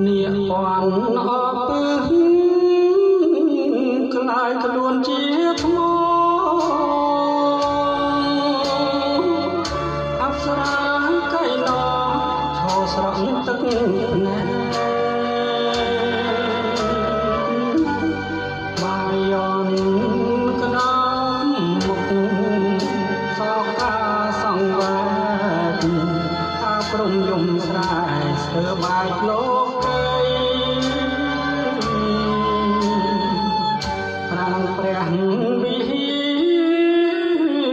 នាងពាន់អពើខ្លាយខ្លួនជាថ្មអប្សរាកៃឡោឈរស្រក់ទឹកណែបាយ័នកដាមមុខសោកាសង្វាតថាព្រំយំស្រែស្ទើបាយលោកព្រះវិហា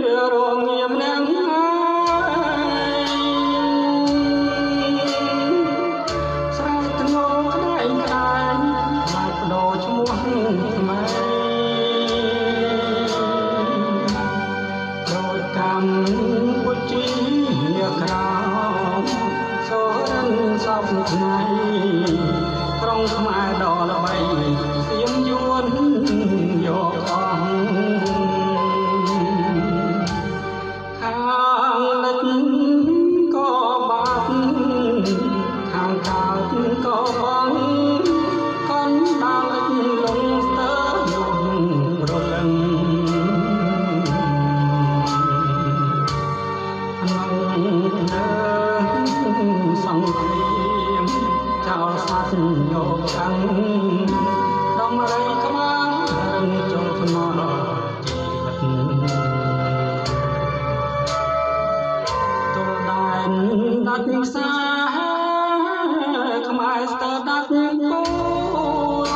ររងៀមនាងហើយស្រែថ្ងោក្តែងក្តែងបាច់បដូរឈ្មោះថ្មីដោយកម្ពុជាក្រោមសូរិនសពថ្ងៃក្រុងខ្មែរដ៏ល្បីសៀមយួនយកខាងលិចក៏បាត់ខាងកើតក៏បងកូនដើរលិចលងស្ទើរយំរលឹងសង្គ្រាមចោលសាសយកខាងដំរីក្បាលរឹងចូលភ្នល់ជីវិតទល់ដែនដាច់ផ្សាខ្មែរស្ទើរដាច់ពោត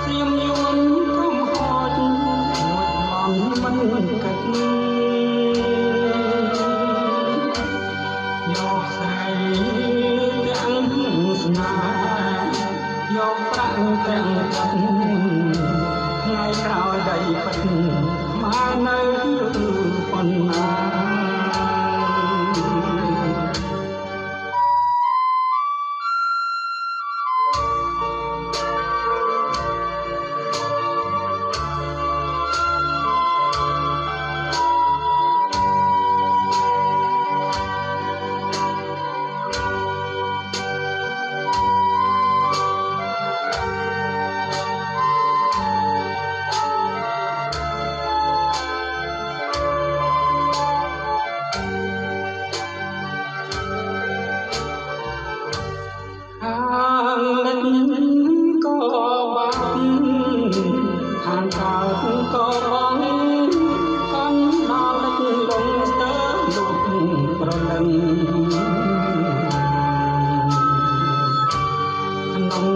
សៀមយួនក្រុមហោចលួចឡំមិនកិច្ចយកស្រីទាំងស្នាយកប្រាក់ទាំងចិត្តថ្ងៃក្រោយដីពិតមកនៅប៉ុណ្ណាខាងកើតក៏បងកូនដល់លិចលងស្ទើរលុបប្រលឹងក្នុង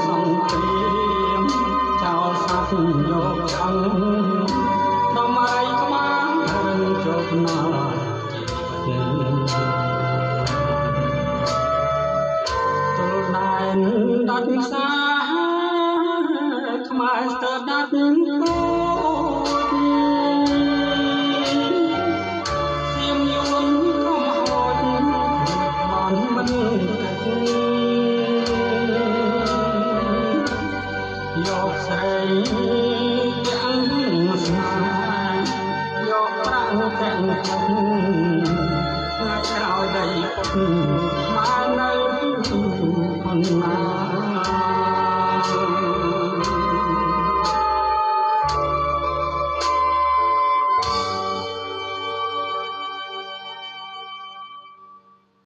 សង្គ្រាមចោលសាសយកឆឹងដំរីក្បាលរឹងចូលភ្នល់ជីវិតទល់ដែនដាច់ផ្សាខ្មែរស្ទើរដាច់ពោតសៀមយួនក្រុមហោចបានមិនកិច្ចយកស្រីទាំងស្នាយកប្រាក់ទាំងចិត្តថ្ងៃក្រោយដីពុកមក